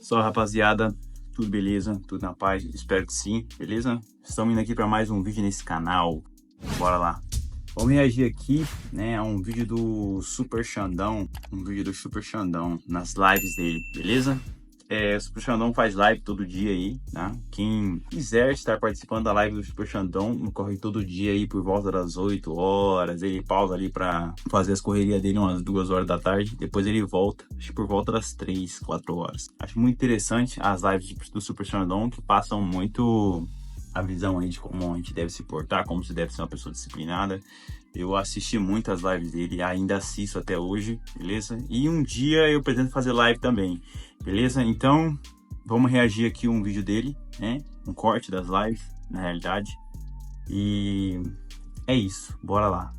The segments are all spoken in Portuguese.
Só, rapaziada, tudo beleza? Tudo na paz? Espero que sim, beleza? Estamos indo aqui para mais um vídeo nesse canal. Bora lá. Vamos reagir aqui, né, a um vídeo do Super Xandão, nas lives dele, beleza? O Super Xandão faz live todo dia aí, tá? Quem quiser estar participando da live do Super Xandão, corre todo dia aí por volta das 8 horas. Ele pausa ali pra fazer as correrias dele umas 2 horas da tarde. Depois ele volta, acho que por volta das 3, 4 horas. Acho muito interessante as lives do Super Xandão, que passam muito a visão aí de como a gente deve se portar, como se deve ser uma pessoa disciplinada. Eu assisti muitas lives dele, ainda assisto até hoje, beleza? E um dia eu pretendo fazer live também, beleza? Então, vamos reagir aqui a um vídeo dele, né? Um corte das lives, na realidade. E é isso, bora lá.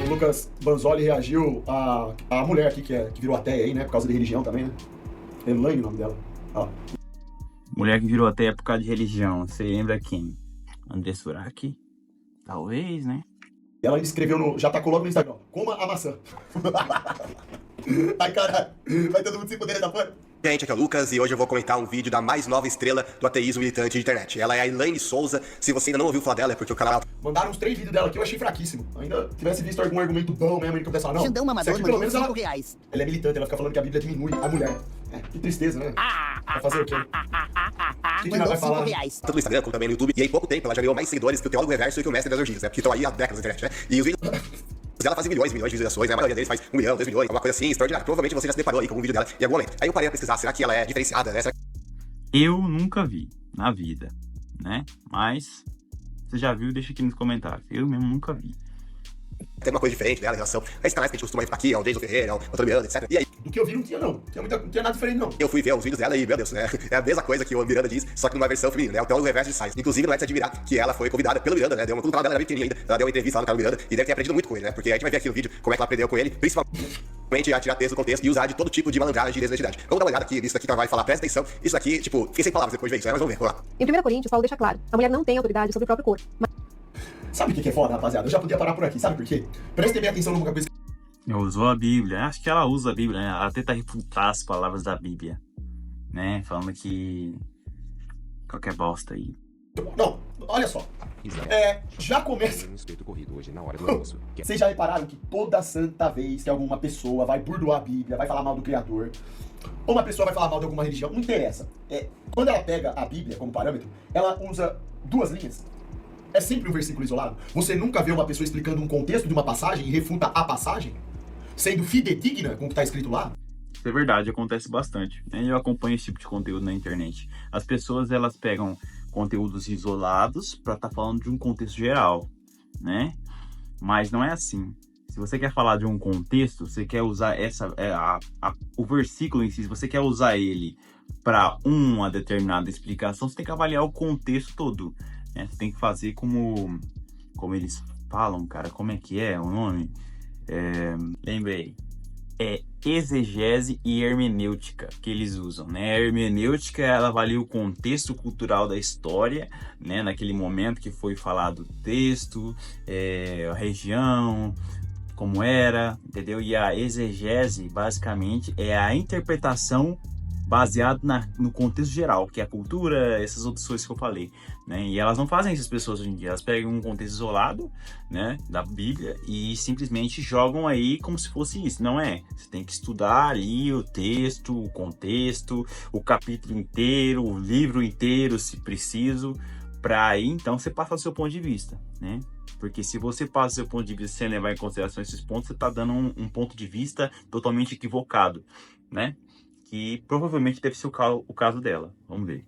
O Lucas Banzoli reagiu a mulher aqui que virou ateia aí, né? Por causa de religião também, né? Elaine, o nome dela. Ó. Mulher que virou ateia por causa de religião, você lembra quem? André Surak? Talvez, né? Ela ainda escreveu já tacou logo no Instagram. Coma a maçã. Ai, caralho. Vai todo mundo se poder da fora. Gente, aqui é o Lucas e hoje eu vou comentar um vídeo da mais nova estrela do ateísmo militante de internet. Ela é a Elaine Souza. Se você ainda não ouviu falar dela, é porque o canal... Mandaram uns 3 vídeos dela que eu achei fraquíssimo. Ainda tivesse visto algum argumento bom mesmo, que eu pensava, não. Xandão Mamador mandou pelo menos ela R$5. é militante, ela fica falando que a Bíblia diminui a mulher. Que tristeza, né? Vai fazer o quê? O que nós Mandou vai falar? R$5. Tanto no Instagram como também no YouTube. E em pouco tempo ela já ganhou mais seguidores que o Teólogo Reverso e que o Mestre das Orgias, né? Porque estão aí há décadas na internet, né? E os vídeos dela fazem milhões e milhões de visualizações, né? A maioria deles faz 1 milhão, 2 milhões, alguma coisa assim, extraordinária. Provavelmente você já se deparou aí com um vídeo dela em algum momento. Aí eu parei a pesquisar, será que ela é diferenciada, né? Eu nunca vi na vida, né? Mas, você já viu? Deixa aqui nos comentários. Eu mesmo nunca vi. Tem uma coisa diferente dela em relação a esses canais que a gente costuma ir aqui, ao Jason Ferreira, ao Antônio Miranda, etc. E aí, Do que eu vi não tinha, não. Não tinha nada diferente, não. eu fui ver os vídeos dela e, meu Deus, né? É a mesma coisa que o Miranda diz, só que numa versão feminina, né? O Teólogo Reverso de Sais. Inclusive, não é de se admirar que ela foi convidada pelo Miranda, né? Quando o canal dela era bem pequenininho ainda, ela deu uma entrevista lá no canal do Miranda e deve ter aprendido muito com ele, né? Porque a gente vai ver aqui no vídeo como é que ela aprendeu com ele, principalmente a tirar texto do contexto e usar de todo tipo de malandragem e desonestidade. Vamos dar uma olhada aqui nisso aqui que ela vai falar, presta atenção. Isso aqui, tipo, fiquei sem palavras depois de ver isso, né? Mas vamos ver, vamos lá. Em 1 Coríntios, Paulo deixa claro, a mulher não tem autoridade sobre o próprio corpo. Sabe o que é foda, rapaziada? Eu já podia parar por aqui, sabe por quê? Prestem bem atenção numa coisa. Ela usou a Bíblia, acho que ela usa a Bíblia, né? Ela tenta refutar as palavras da Bíblia, né? Falando que qualquer bosta aí. Não, olha só. Já começa. Vocês já repararam que toda santa vez que alguma pessoa vai burdoar a Bíblia, vai falar mal do Criador, ou uma pessoa vai falar mal de alguma religião, não interessa. Quando ela pega a Bíblia como parâmetro, ela usa 2 linhas. É sempre um versículo isolado. Você nunca vê uma pessoa explicando um contexto de uma passagem e refuta a passagem, sendo fidedigna com o que está escrito lá? Isso é verdade, acontece bastante, né? Eu acompanho esse tipo de conteúdo na internet. As pessoas, elas pegam conteúdos isolados para estar falando de um contexto geral, né? Mas não é assim. Se você quer falar de um contexto, você quer usar o versículo em si, se você quer usar ele para uma determinada explicação, você tem que avaliar o contexto todo, né? Você tem que fazer como eles falam, cara, como é que é o nome? Lembrei. É exegese e hermenêutica que eles usam, né? A hermenêutica, ela avalia o contexto cultural da história, né? Naquele momento que foi falado o texto, a região, como era, entendeu? E a exegese, basicamente, é a interpretação baseado no contexto geral, que é a cultura, essas outras coisas que eu falei, né? E elas não fazem isso, as pessoas hoje em dia. Elas pegam um contexto isolado, né, da Bíblia e simplesmente jogam aí como se fosse isso. Não é. Você tem que estudar ali o texto, o contexto, o capítulo inteiro, o livro inteiro, se preciso, para aí então você passar o seu ponto de vista, né? Porque se você passa o seu ponto de vista sem levar em consideração esses pontos, você está dando um ponto de vista totalmente equivocado, né? Que provavelmente deve ser o caso dela. Vamos ver.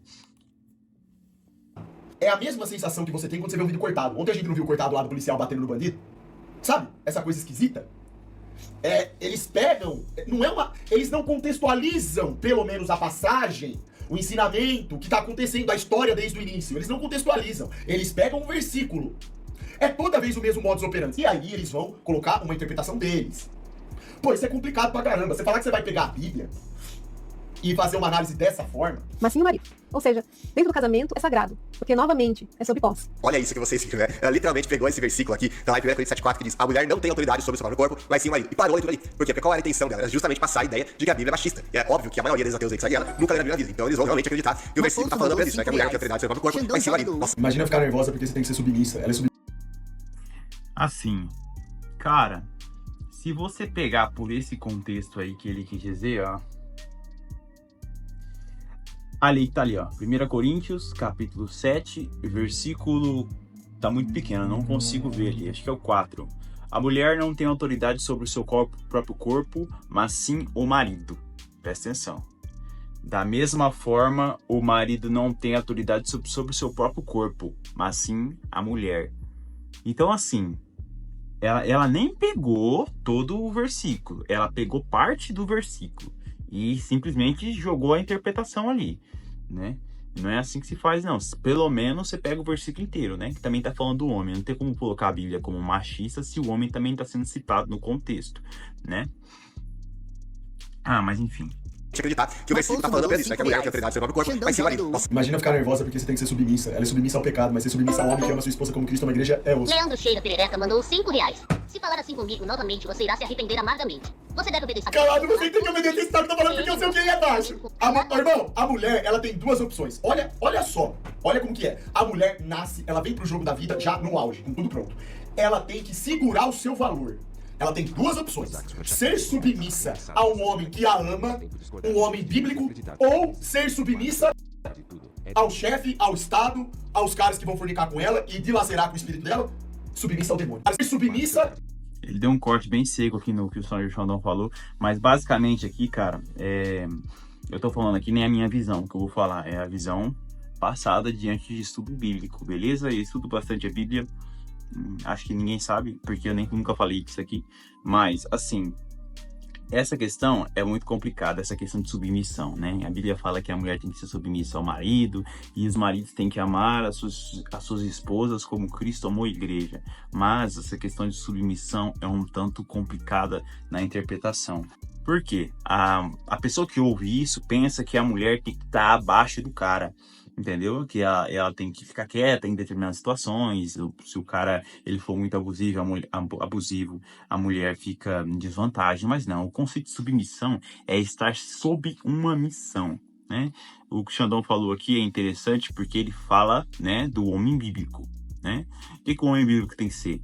É a mesma sensação que você tem quando você vê um vídeo cortado. Ontem a gente não viu o cortado lá do policial batendo no bandido? Sabe? Essa coisa esquisita. Eles pegam... Eles não contextualizam, pelo menos, a passagem, o ensinamento, o que está acontecendo, a história desde o início. Eles não contextualizam. Eles pegam um versículo. É toda vez o mesmo modus operandi. E aí eles vão colocar uma interpretação deles. Pô, isso é complicado pra caramba. Você falar que você vai pegar a Bíblia e fazer uma análise dessa forma. mas sim o marido. Ou seja, dentro do casamento é sagrado, porque novamente é sobre posse. Olha isso que vocês viram, né? Ela literalmente pegou esse versículo aqui, tá lá em 1 Coríntios 7,4, que diz: a mulher não tem autoridade sobre o seu próprio corpo, mas sim o marido. E parou ali tudo ali. Por quê? Porque qual era a intenção dela? Era justamente passar a ideia de que a Bíblia é machista. E é óbvio que a maioria dos ateus aí que seguem ela nunca leram a Bíblia na vida. Então eles vão realmente acreditar que o versículo tá falando apenas isso, né? Que a mulher não tem autoridade sobre o próprio corpo, mas sim o marido. Nossa. Imagina ficar nervosa porque você tem que ser submissa. Ela é submissa. Assim, cara, se você pegar por esse contexto aí que ele quis dizer, ó. Ali, tá ali, ó. 1 Coríntios, capítulo 7, versículo... Tá muito pequeno, não consigo ver ali. Acho que é o 4. A mulher não tem autoridade sobre o seu próprio corpo, mas sim o marido. Presta atenção. Da mesma forma, o marido não tem autoridade sobre o seu próprio corpo, mas sim a mulher. Então, assim, ela nem pegou todo o versículo. Ela pegou parte do versículo e simplesmente jogou a interpretação ali, né? Não é assim que se faz, não. Pelo menos você pega o versículo inteiro, né? Que também tá falando do homem. Não tem como colocar a Bíblia como machista se o homem também tá sendo citado no contexto, né? Ah, mas enfim. Acreditar que o versículo tá falando apenas isso, né? Que a mulher não tem autoridade sobre o próprio corpo, mas sim o marido. Nossa. Imagina ficar nervosa porque você tem que ser submissa. Ela é submissa ao pecado, mas ser submissa ao homem que ama sua esposa como Cristo ama a igreja é osso. Leandro Sheila Perereca mandou R$5. Se falar assim comigo novamente, você irá se arrepender amargamente. Você deve obedecer. Caralho, você tem que obedecer esse cara que tá falando porque eu sei o que é abaixo. Irmão, a mulher, ela tem duas opções. Olha só. Olha como que é. A mulher nasce, ela vem pro jogo da vida já no auge, com tudo pronto. Ela tem que segurar o seu valor. Ela tem duas opções: ser submissa a um homem que a ama, um homem bíblico, ou ser submissa ao chefe, ao Estado, aos caras que vão fornicar com ela e dilacerar com o espírito dela, submissa ao demônio. Ser submissa... Ele deu um corte bem seco aqui no que o Xandão falou, mas basicamente aqui, cara, eu tô falando aqui nem a minha visão que eu vou falar, é a visão passada diante de estudo bíblico, beleza? Eu estudo bastante a Bíblia. Acho que ninguém sabe, porque eu nunca falei isso aqui. Mas, assim, essa questão é muito complicada, essa questão de submissão, né? A Bíblia fala que a mulher tem que ser submissa ao marido, e os maridos têm que amar as suas esposas como Cristo amou a igreja. Mas essa questão de submissão é um tanto complicada na interpretação. Por quê? A pessoa que ouve isso pensa que a mulher tem que estar abaixo do cara. Entendeu? Que ela tem que ficar quieta em determinadas situações. Se o cara ele for muito abusivo, a mulher fica em desvantagem. Mas não, o conceito de submissão é estar sob uma missão, né? O que o Xandão falou aqui é interessante porque ele fala, né, do homem bíblico, né? O que o homem bíblico tem que ser?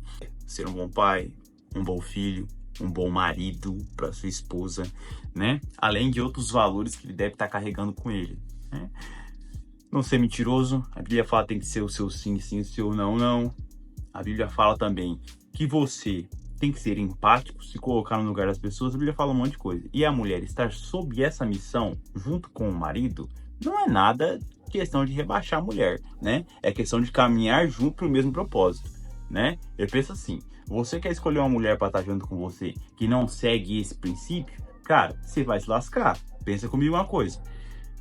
Ser um bom pai, um bom filho, um bom marido para sua esposa, né? Além de outros valores que ele deve estar carregando com ele, né? Não ser mentiroso. A Bíblia fala que tem que ser o seu sim, sim, o seu não, não. A Bíblia fala também que você tem que ser empático, se colocar no lugar das pessoas. A Bíblia fala um monte de coisa. E a mulher estar sob essa missão junto com o marido não é nada questão de rebaixar a mulher, né? É questão de caminhar junto para o mesmo propósito, né? Eu penso assim, você quer escolher uma mulher para estar junto com você que não segue esse princípio? Cara, você vai se lascar. Pensa comigo uma coisa.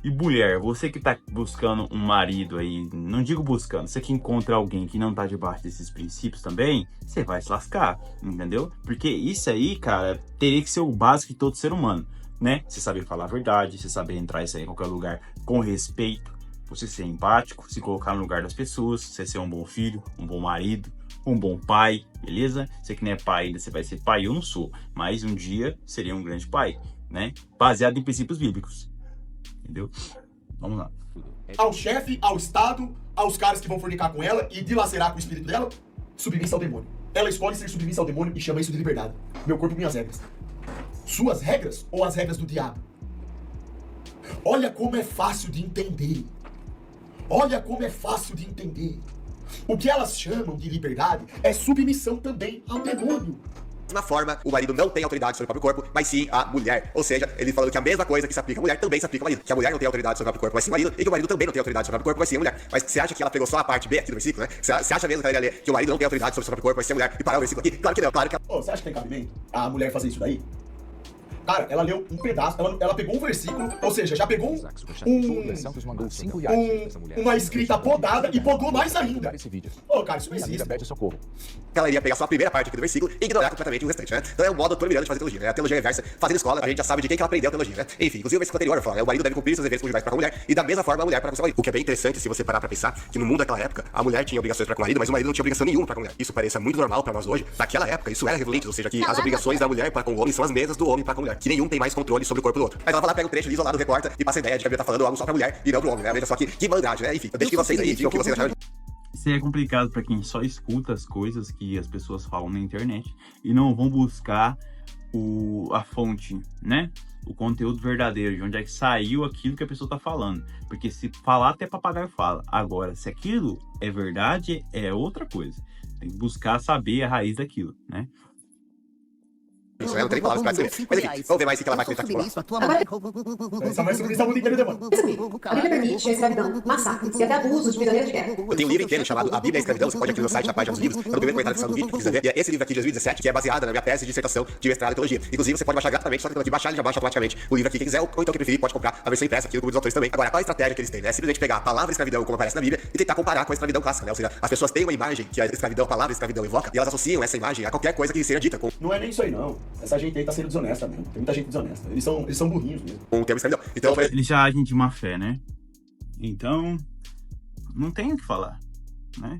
E mulher, você que tá buscando um marido aí, não digo buscando, você que encontra alguém que não tá debaixo desses princípios também, você vai se lascar, entendeu? Porque isso aí, cara, teria que ser o básico de todo ser humano, né? Você saber falar a verdade, você saber entrar isso aí em qualquer lugar com respeito, você ser empático, se colocar no lugar das pessoas, você ser um bom filho, um bom marido, um bom pai, beleza? Você que não é pai ainda, você vai ser pai, eu não sou, mas um dia seria um grande pai, né? Baseado em princípios bíblicos. Entendeu? Vamos lá. Ao chefe, ao Estado, aos caras que vão fornicar com ela e dilacerar com o espírito dela, submissa ao demônio. Ela escolhe ser submissa ao demônio e chama isso de liberdade. Meu corpo, minhas regras. Suas regras ou as regras do diabo? Olha como é fácil de entender. Olha como é fácil de entender. O que elas chamam de liberdade é submissão também ao demônio. Na forma, o marido não tem autoridade sobre o próprio corpo, mas sim a mulher. Ou seja, ele falando que a mesma coisa que se aplica à mulher também se aplica ao marido. Que a mulher não tem autoridade sobre o próprio corpo, mas sim o marido. E que o marido também não tem autoridade sobre o próprio corpo, mas sim a mulher. Mas você acha que ela pegou só a parte B aqui do versículo, né? Você acha mesmo que ela ia ler que o marido não tem autoridade sobre o seu próprio corpo, mas sim a mulher? E parar o versículo aqui? Claro que não, claro que... Você acha que tem cabimento a mulher fazer isso daí? Cara, ela leu um pedaço, ela pegou um versículo, ou seja, já pegou uma escrita podada e podou mais ainda. Ô, cara, isso não existe. Ela iria pegar só a primeira parte aqui do versículo e ignorar completamente o restante, né? Então é o modo doutor Miranda de fazer teologia, né? A teologia reversa, fazendo escola, a gente já sabe de quem que ela aprendeu a teologia, né? Enfim, inclusive o versículo anterior fala, né? O marido deve cumprir seus deveres conjugais para com a mulher e da mesma forma a mulher para com seu marido. O que é bem interessante se você parar pra pensar que no mundo daquela época a mulher tinha obrigações para com o marido, mas o marido não tinha obrigação nenhuma para com a mulher. Isso pareça muito normal para nós hoje. Naquela época isso era revolente, ou seja, que as obrigações da mulher para com o homem são as mesmas do homem para com a mulher, que nenhum tem mais controle sobre o corpo do outro. Mas ela vai lá, pega um trecho isolado, recorta e passa a ideia de que a Bíblia tá falando algo só pra mulher e não pro homem, né? Veja só que malandragem, né? Enfim, eu deixo que vocês aí digam o que vocês acharam. Isso é complicado para quem só escuta as coisas que as pessoas falam na internet e não vão buscar a fonte, né? O conteúdo verdadeiro, de onde é que saiu aquilo que a pessoa tá falando. Porque se falar, até papagaio fala. Agora, se aquilo é verdade, é outra coisa. Tem que buscar saber a raiz daquilo, né? Isso, não tem palavras pra descrever. Mas enfim, vamos ver mais o que ela vai acreditar aqui. Essa mais sobre isso é muito inteiro, mano. A Bíblia permite a escravidão, massacres e até abusos de prisioneiros de guerra. Eu tenho um livro inteiro chamado A Bíblia e a Escravidão. Você pode ir aqui no site, na página dos livros, no primeiro comentário que está no vídeo, precisa ver. E é esse livro aqui de 2017, que é baseado na minha tese de dissertação de mestrado em teologia. Inclusive, você pode baixar gratuitamente, só clicando aqui, baixar, ele já baixa automaticamente o livro aqui. Quem quiser, ou então quem preferir, pode comprar a versão impressa aqui no Clube dos Autores também. Agora, qual a estratégia que eles têm, né? É simplesmente pegar a palavra escravidão, como aparece na Bíblia, e tentar comparar com a escravidão clássica, né? Ou seja, as pessoas têm uma imagem que a escravidão, a palavra escravidão evoca, e elas associam essa imagem a qualquer coisa que seja dita com... Não é nem isso aí, não. Essa gente aí tá sendo desonesta mesmo. Tem muita gente desonesta. Eles são burrinhos mesmo. Com o termo escravidão. Então, eles já agem de má fé, né? Então, não tem o que falar, né?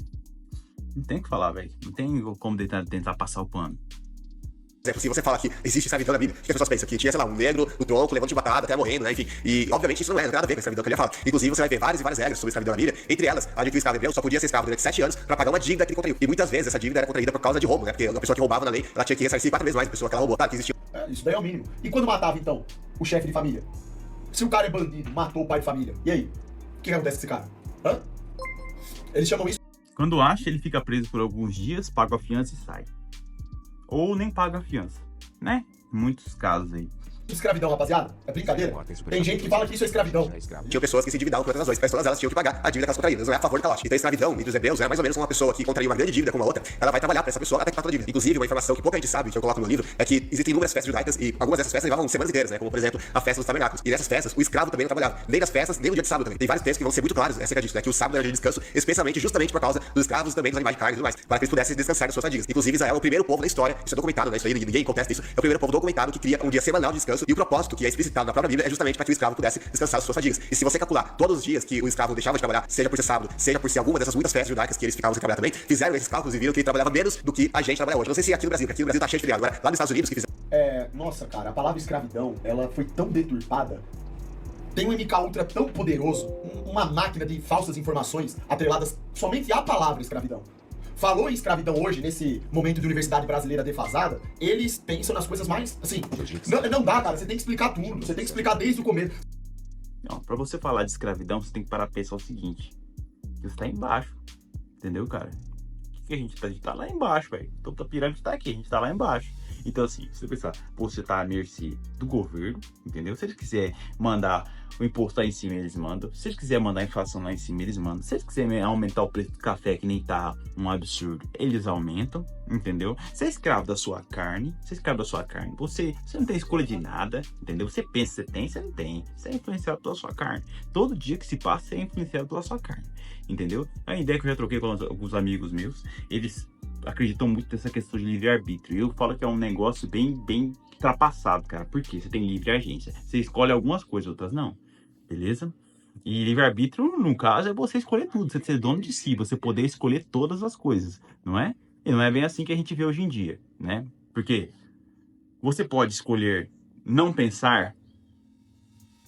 Não tem o que falar, velho. Não tem como tentar passar o pano. Se você fala que existe escravidão na Bíblia, o que as pessoas pensam? Que tinha, sei lá, um negro no tronco, levando de batata, até morrendo, né? Enfim. E, obviamente, isso não tem nada a ver com a escravidão que ele fala. Inclusive, você vai ver várias e várias regras sobre escravidão na Bíblia. Entre elas, a de que o escravo hebreu só podia ser escravo durante 7 anos para pagar uma dívida que ele contraiu. E muitas vezes essa dívida era contraída por causa de roubo, né? Porque a pessoa que roubava na lei, ela tinha que ressarcir 4 vezes mais a pessoa que ela roubou. Claro que existia. Isso daí é o mínimo. E quando matava, então, o chefe de família? Se o cara é bandido, matou o pai de família, e aí? O que acontece com esse cara? Hã? Eles chamam isso... Quando acha, ele fica preso por alguns dias, paga a fiança e sai. Ou nem paga a fiança, né? Muitos casos aí. Escravidão, rapaziada? É brincadeira? Tem gente que fala que isso é escravidão. Tinha pessoas que se endividavam por outras razões, mas todas elas tinham que pagar a dívida que elas contraíram. Não é a favor do calote. Então a escravidão entre os hebreus era mais ou menos uma pessoa que contraiu uma grande dívida com uma outra, ela vai trabalhar para essa pessoa até que pague a dívida. Inclusive, uma informação que pouca gente sabe, que eu coloco no livro, é que existem inúmeras festas judaicas e algumas dessas festas levavam semanas inteiras, né? Como, por exemplo, a festa dos tabernáculos. E nessas festas, o escravo também não trabalhava. Nem nas festas, nem no dia de sábado também. Tem vários textos que vão ser muito claros acerca disso, né? Que o sábado era dia de descanso, especialmente justamente por causa dos escravos também, dos animais de carne e tudo mais, para que eles pudessem descansar das suas fadigas. Inclusive, Israel é o primeiro povo da história, isso é documentado, né? Isso aí ninguém contesta isso. É o primeiro povo documentado que cria um dia semanal de descanso e o propósito que é explicitado na própria Bíblia é justamente para que o escravo pudesse descansar das suas fadigas. E se você calcular todos os dias que o escravo deixava de trabalhar, seja por ser sábado, seja por ser alguma dessas muitas festas judaicas que eles ficavam sem trabalhar também, fizeram esses cálculos e viram que ele trabalhava menos do que a gente trabalha hoje. Não sei se aqui no Brasil, porque aqui no Brasil tá cheio de feriado. Agora, lá nos Estados Unidos que fizeram... Nossa, cara, a palavra escravidão, ela foi tão deturpada. Tem um MK Ultra tão poderoso, uma máquina de falsas informações atreladas somente à palavra escravidão. Falou em escravidão hoje, nesse momento de universidade brasileira defasada, eles pensam nas coisas mais, assim, não dá, cara, você tem que explicar tudo, você tem que explicar desde o começo. Não, pra você falar de escravidão, você tem que parar pra pensar o seguinte, você tá embaixo, entendeu, cara? O que a gente tá? A gente tá lá embaixo, velho. Então a pirâmide tá aqui, a gente tá lá embaixo. Então assim, se você pensar, você tá à mercê do governo, entendeu? Se eles quiserem mandar o imposto lá em cima, eles mandam. Se eles quiserem mandar a inflação lá em cima, eles mandam. Se eles quiserem aumentar o preço do café, que nem tá um absurdo, eles aumentam, entendeu? Você é escravo da sua carne, você não tem escolha de nada, entendeu? Você pensa que você tem, você não tem. Você é influenciado pela sua carne. Todo dia que se passa, você é influenciado pela sua carne, entendeu? A ideia que eu já troquei com alguns amigos meus, eles acreditam muito nessa questão de livre-arbítrio. Eu falo que é um negócio bem ultrapassado, cara. Por quê? Você tem livre agência. Você escolhe algumas coisas, outras não. Beleza? E livre-arbítrio, no caso, é você escolher tudo. Você ser dono de si, você poder escolher todas as coisas, não é? E não é bem assim que a gente vê hoje em dia, né? Porque você pode escolher não pensar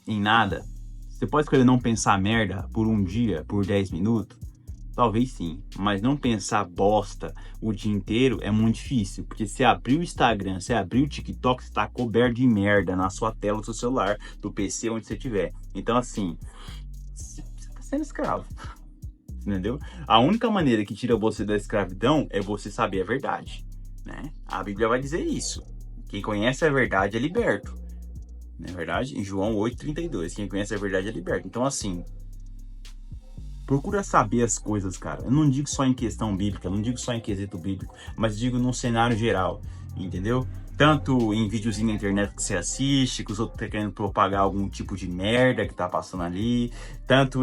em nada. Você pode escolher não pensar merda por um dia, por 10 minutos. Talvez sim, mas não pensar bosta o dia inteiro é muito difícil, porque se abrir o Instagram, se abrir o TikTok, você está coberto de merda na sua tela do seu celular, do PC, onde você estiver. Então assim, você está sendo escravo, entendeu? A única maneira que tira você da escravidão é você saber a verdade, né? A Bíblia vai dizer isso. Quem conhece a verdade é liberto, não é verdade? Em João 8,32, quem conhece a verdade é liberto. Então assim, procura saber as coisas, cara. Eu não digo só em questão bíblica, não digo só em quesito bíblico, mas digo num cenário geral, entendeu? Tanto em videozinho na internet que você assiste, que os outros estão querendo propagar algum tipo de merda que tá passando ali. Tanto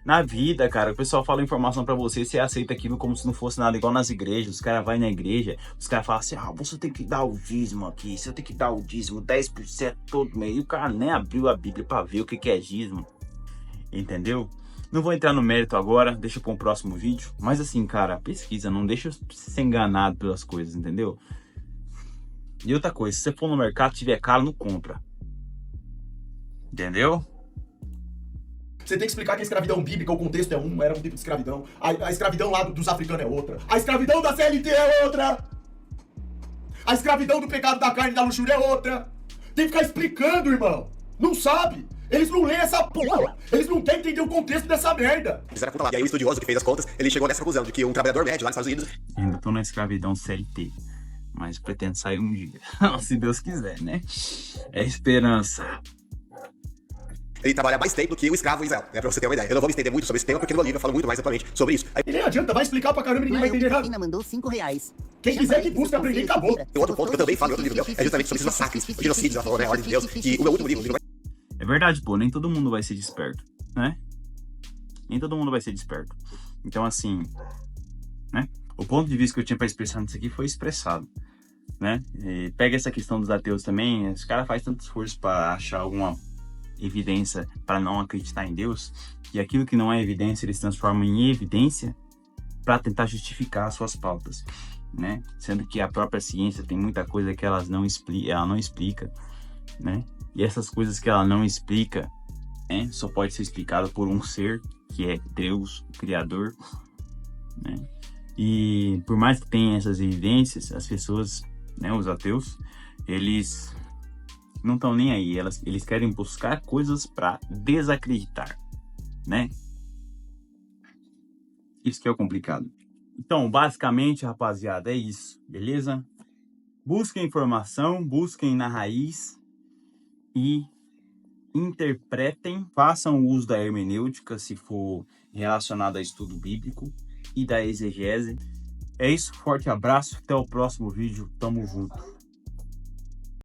na vida, cara, o pessoal fala informação pra você, você aceita aquilo como se não fosse nada, igual nas igrejas. Os caras vão na igreja, os caras falam assim, você tem que dar o dízimo aqui, você tem que dar o dízimo, 10% todo mês. E o cara nem abriu a Bíblia pra ver o que é dízimo, entendeu? Não vou entrar no mérito agora, deixa para um próximo vídeo. Mas assim, cara, pesquisa, não deixa ser enganado pelas coisas, entendeu? E outra coisa, se você for no mercado e tiver caro, não compra. Entendeu? Você tem que explicar que a escravidão bíblica, o contexto é era um tipo de escravidão. A escravidão lá dos africanos é outra. A escravidão da CLT é outra. A escravidão do pecado da carne e da luxúria é outra. Tem que ficar explicando, irmão. Não sabe. Eles não leem essa porra. Eles não querem entender o contexto dessa merda. Fizeram a conta lá. E aí o estudioso que fez as contas, ele chegou nessa conclusão de que um trabalhador médio lá nos Estados Unidos... Ainda tô na escravidão CLT, mas pretendo sair um dia. Se Deus quiser, né? É esperança. Ele trabalha mais tempo do que o escravo em Israel, né? Pra você ter uma ideia. Eu não vou me estender muito sobre esse tema, porque no livro eu falo muito mais atualmente sobre isso. Aí, E nem adianta, vai explicar pra caramba e ninguém vai entender nada. Ainda mandou R$5. Quem quiser que busque aprender, acabou. tem outro ponto que eu também falo em outro livro meu, é justamente sobre esses massacres, o genocídio, ela falou, né? A ordem de Deus. E o meu último livro, É verdade, pô, nem todo mundo vai ser desperto, né? Nem todo mundo vai ser desperto. Então, assim, né? O ponto de vista que eu tinha pra expressar nisso aqui foi expressado, né? E pega essa questão dos ateus também, os caras fazem tanto esforço pra achar alguma evidência para não acreditar em Deus, e aquilo que não é evidência eles transformam em evidência para tentar justificar as suas pautas, né? Sendo que a própria ciência tem muita coisa que ela não explica, né? E essas coisas que ela não explica, né, só pode ser explicado por um ser que é Deus, o Criador, né? E por mais que tenha essas evidências, as pessoas, né, os ateus, eles não estão nem aí, eles querem buscar coisas para desacreditar, né? Isso que é o complicado. Então, basicamente, rapaziada, é isso, beleza? Busquem informação, busquem na raiz e interpretem, façam uso da hermenêutica se for relacionado a estudo bíblico e da exegese. É isso, forte abraço, até o próximo vídeo, tamo junto.